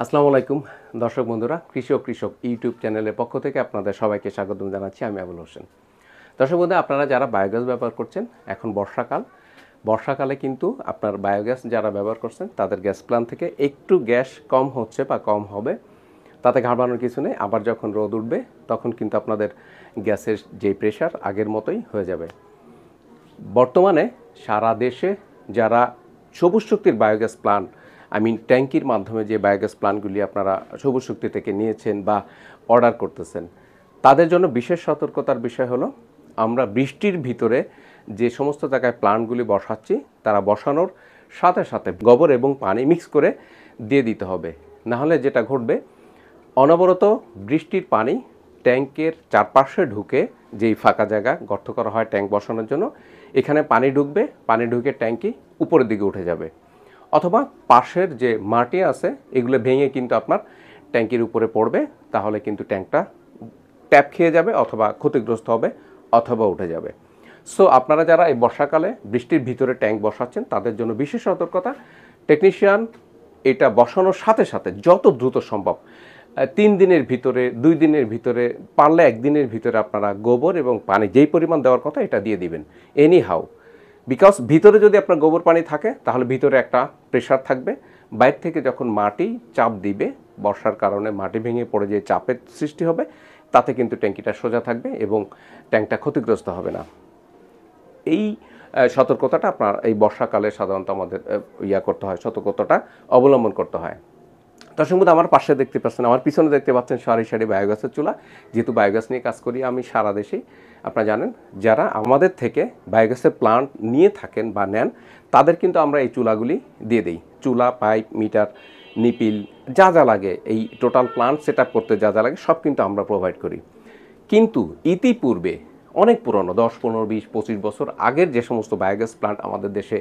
আসসালামু আলাইকুম দর্শক বন্ধুরা, কৃষি ও কৃষক ইউটিউব চ্যানেলের পক্ষ থেকে আপনাদের সবাইকে স্বাগতম জানাচ্ছি। আমি আবুল হোসেন। দর্শক বন্ধু, আপনারা যারা বায়োগ্যাস ব্যবহার করছেন, এখন বর্ষাকালে কিন্তু আপনার বায়োগ্যাস যারা ব্যবহার করছেন তাদের গ্যাস প্ল্যান্ট থেকে একটু গ্যাস কম হচ্ছে বা কম হবে, তাতে ঘাবড়ানোর কিছু নেই। আবার যখন রোদ উঠবে তখন কিন্তু আপনাদের গ্যাসের যে প্রেশার আগের মতোই হয়ে যাবে। বর্তমানে সারা দেশে যারা সবুজ শক্তির বায়োগ্যাস প্ল্যান্ট, ট্যাঙ্কির মাধ্যমে যে বায়োগ্যাস প্ল্যান্টগুলি আপনারা সবুজ শক্তি থেকে নিয়েছেন বা অর্ডার করতেছেন, তাদের জন্য বিশেষ সতর্কতার বিষয় হলো, আমরা বৃষ্টির ভিতরে যে সমস্ত জায়গায় প্ল্যান্টগুলি বসাচ্ছি, তারা বসানোর সাথে সাথে গোবর এবং পানি মিক্স করে দিয়ে দিতে হবে। নাহলে যেটা ঘটবে, অনবরত বৃষ্টির পানি ট্যাঙ্কের চারপাশে ঢুকে, যেই ফাঁকা জায়গা গর্ত করা হয় ট্যাঙ্ক বসানোর জন্য, এখানে পানি ঢুকবে, পানি ঢুকে ট্যাঙ্কি উপরের দিকে উঠে যাবে। অথবা পাশের যে মাটি আছে এগুলো ভেঙে কিন্তু আপনার ট্যাঙ্কির উপরে পড়বে, তাহলে কিন্তু ট্যাঙ্কটা ট্যাপ খেয়ে যাবে অথবা ক্ষতিগ্রস্ত হবে অথবা উঠে যাবে। সো আপনারা যারা এই বর্ষাকালে বৃষ্টির ভিতরে ট্যাঙ্ক বসাচ্ছেন, তাদের জন্য বিশেষ সতর্কতা। টেকনিশিয়ান এটা বসানোর সাথে সাথে যত দ্রুত সম্ভব 3 দিনের ভিতরে, 2 দিনের ভিতরে, পারলে 1 দিনের ভিতরে আপনারা গোবর এবং পানি যেই পরিমাণ দেওয়ার কথা এটা দিয়ে দিবেন এনি হাউ। বিকজ ভিতরে যদি আপনার গোবর পানি থাকে তাহলে ভিতরে একটা প্রেশার থাকবে, বাইরে থেকে যখন মাটি চাপ দিবে, বর্ষার কারণে মাটি ভেঙে পড়ে যে চাপের সৃষ্টি হবে, তাতে কিন্তু ট্যাঙ্কিটা সোজা থাকবে এবং ট্যাঙ্কটা ক্ষতিগ্রস্ত হবে না। এই সতর্কতাটা আপনার এই বর্ষাকালে সাধারণত আমাদের করতে হয়, সতর্কতাটা অবলম্বন করতে হয়। দর্শক বন্ধু, আমার পাশে দেখতে পাচ্ছেন, আমার পিছনে দেখতে পাচ্ছেন সারি সারি বায়োগ্যাসের চুলা। যেহেতু বায়োগ্যাস নিয়ে কাজ করি আমি সারা দেশেই, আপনারা জানেন, যারা আমাদের থেকে বায়োগ্যাসের প্লান্ট নিয়ে থাকেন বা নেন, তাদের কিন্তু আমরা এই চুলাগুলি দিয়ে দিই। চুলা, পাইপ, মিটার, নিপিল, যা যা লাগে, এই টোটাল প্লান্ট সেট আপ করতে যা যা লাগে সব কিন্তু আমরা প্রোভাইড করি। কিন্তু ইতিপূর্বে অনেক পুরনো 10, 15, 20, 25 বছর আগের যে সমস্ত বায়োগ্যাস প্লান্ট আমাদের দেশে,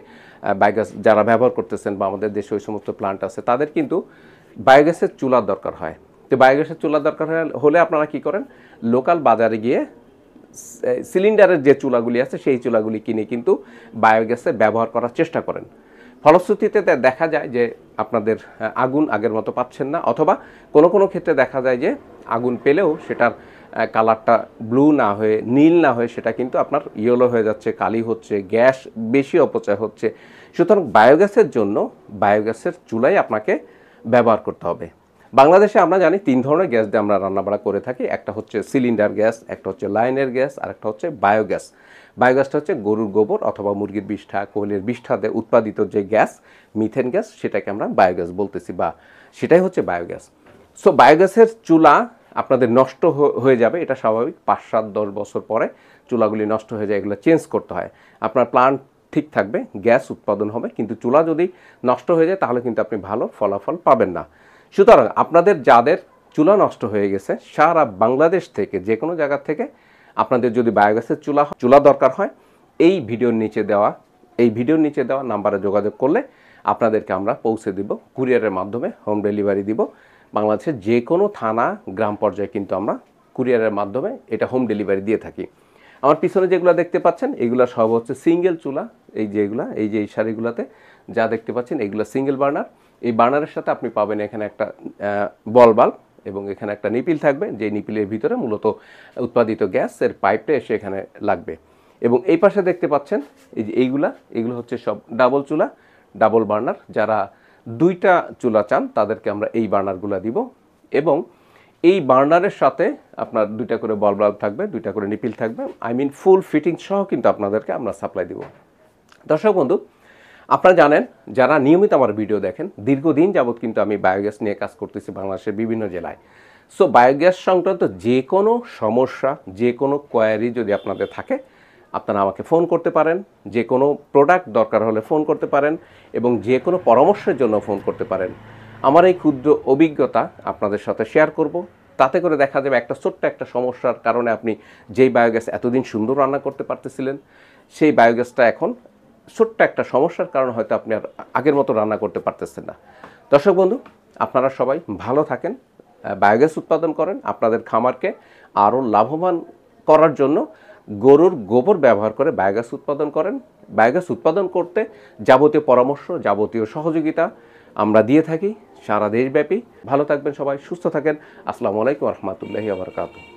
বায়োগ্যাস যারা ব্যবহার করতেছেন বা আমাদের দেশে ওই সমস্ত প্লান্ট আছে, তাদের কিন্তু বায়োগ্যাসের চুলার দরকার হয়। তো বায়োগ্যাসের চুলার দরকার হলে আপনারা কি করেন, লোকাল বাজারে গিয়ে সিলিন্ডারের যে চুলাগুলি আছে সেই চুলাগুলি কিনে কিন্তু বায়োগ্যাসে ব্যবহার করার চেষ্টা করেন। ফলশ্রুতিতে দেখা যায় যে আপনাদের আগুন আগের মতো পাচ্ছেন না, অথবা কোনো কোনো ক্ষেত্রে দেখা যায় যে আগুন পেলেও সেটার কালারটা ব্লু না হয়ে, নীল না হয়ে, সেটা কিন্তু আপনার ইয়েলো হয়ে যাচ্ছে, কালি হচ্ছে, গ্যাস বেশি অপচয় হচ্ছে। সুতরাং বায়োগ্যাসের জন্য বায়োগ্যাসের চুলাই আপনাকে ব্যবহার করতে হবে। বাংলাদেশে আমরা জানি 3 ধরনের গ্যাস দিয়ে আমরা রান্নাবাড়া করে থাকি। একটা হচ্ছে সিলিন্ডার গ্যাস, একটা হচ্ছে লাইনের গ্যাস, আর একটা হচ্ছে বায়োগ্যাস। বায়োগ্যাসটা হচ্ছে গরুর গোবর অথবা মুরগির বিষ্ঠা, কোয়েলের বিষ্ঠাতে উৎপাদিত যে গ্যাস, মিথেন গ্যাস, সেটাকে আমরা বায়োগ্যাস বলতেছি, বা সেটাই হচ্ছে বায়োগ্যাস। সো বায়োগ্যাসের চুলা আপনাদের নষ্ট হয়ে যাবে, এটা স্বাভাবিক। 5, 7, 10 বছর পরে চুলাগুলি নষ্ট হয়ে যায়, এগুলো চেঞ্জ করতে হয়। আপনার প্লান্ট ঠিক থাকবে, গ্যাস উৎপাদন হবে, কিন্তু চুলা যদি নষ্ট হয়ে যায় তাহলে কিন্তু আপনি ভালো ফলাফল পাবেন না। সুতরাং আপনাদের যাদের চুলা নষ্ট হয়ে গেছে, সারা বাংলাদেশ থেকে যে কোনো জায়গা থেকে আপনাদের যদি বায়োগ্যাসের চুলা দরকার হয়, এই ভিডিওর নিচে দেওয়া নাম্বারে যোগাযোগ করলে আপনাদেরকে আমরা পৌঁছে দিব, কুরিয়ারের মাধ্যমে হোম ডেলিভারি দিব। বাংলাদেশের যে কোনো থানা, গ্রাম পর্যায়ে কিন্তু আমরা কুরিয়ারের মাধ্যমে এটা হোম ডেলিভারি দিয়ে থাকি। আমার পিছনে যেগুলো দেখতে পাচ্ছেন এগুলো সব হচ্ছে সিঙ্গেল চুলা। এই যে এই শাড়িগুলোতে যা দেখতে পাচ্ছেন এগুলো সিঙ্গেল বার্নার। এই বার্নারের সাথে আপনি পাবেন এখানে একটা বল বাল্ব এবং এখানে একটা নিপিল থাকবে, যে নিপিলের ভিতরে মূলত উৎপাদিত গ্যাসের পাইপটা এসে এখানে লাগবে। এবং এই পাশে দেখতে পাচ্ছেন এই যে এইগুলো হচ্ছে সব ডাবল চুলা, ডাবল বার্নার। যারা 2টা চুলা চান তাদেরকে আমরা এই বার্নারগুলো দিব। এবং এই বার্নারের সাথে আপনার 2টা করে বল বাল্ব থাকবে, 2টা করে নিপিল থাকবে, ফুল ফিটিং সহ কিন্তু আপনাদেরকে আমরা সাপ্লাই দিব। দর্শক বন্ধু, আপনারা জানেন, যারা নিয়মিত আমার ভিডিও দেখেন, দীর্ঘদিন যাবৎ কিন্তু আমি বায়োগ্যাস নিয়ে কাজ করতেছি বাংলাদেশের বিভিন্ন জেলায়। সো বায়োগ্যাস সংক্রান্ত যে কোনো সমস্যা, যে কোনো কোয়ারি যদি আপনাদের থাকে, আপনারা আমাকে ফোন করতে পারেন। যে কোনো প্রোডাক্ট দরকার হলে ফোন করতে পারেন এবং যে কোনো পরামর্শের জন্য ফোন করতে পারেন। আমার এই ক্ষুদ্র অভিজ্ঞতা আপনাদের সাথে শেয়ার করব। তাতে করে দেখা যাবে একটা ছোট্ট একটা সমস্যার কারণে আপনি যেই বায়োগ্যাস এতদিন সুন্দর রান্না করতে পারতেছিলেন, সেই বায়োগ্যাসটা এখন ছোট্ট একটা সমস্যার কারণে হয়তো আপনি আর আগের মতো রান্না করতে পারতেছেন না। দর্শক বন্ধু, আপনারা সবাই ভালো থাকেন, বায়োগ্যাস উৎপাদন করেন, আপনাদের খামারকে আরও লাভবান করার জন্য গরুর গোবর ব্যবহার করে বায়োগ্যাস উৎপাদন করেন। বায়োগ্যাস উৎপাদন করতে যাবতীয় পরামর্শ, যাবতীয় সহযোগিতা আমরা দিয়ে থাকি। সারা দেশব্যাপী। ভালো থাকবেন সবাই, সুস্থ থাকেন। আসসালামু আলাইকুম রহমতুল্লাহি ওয়া বারাকাতুহু।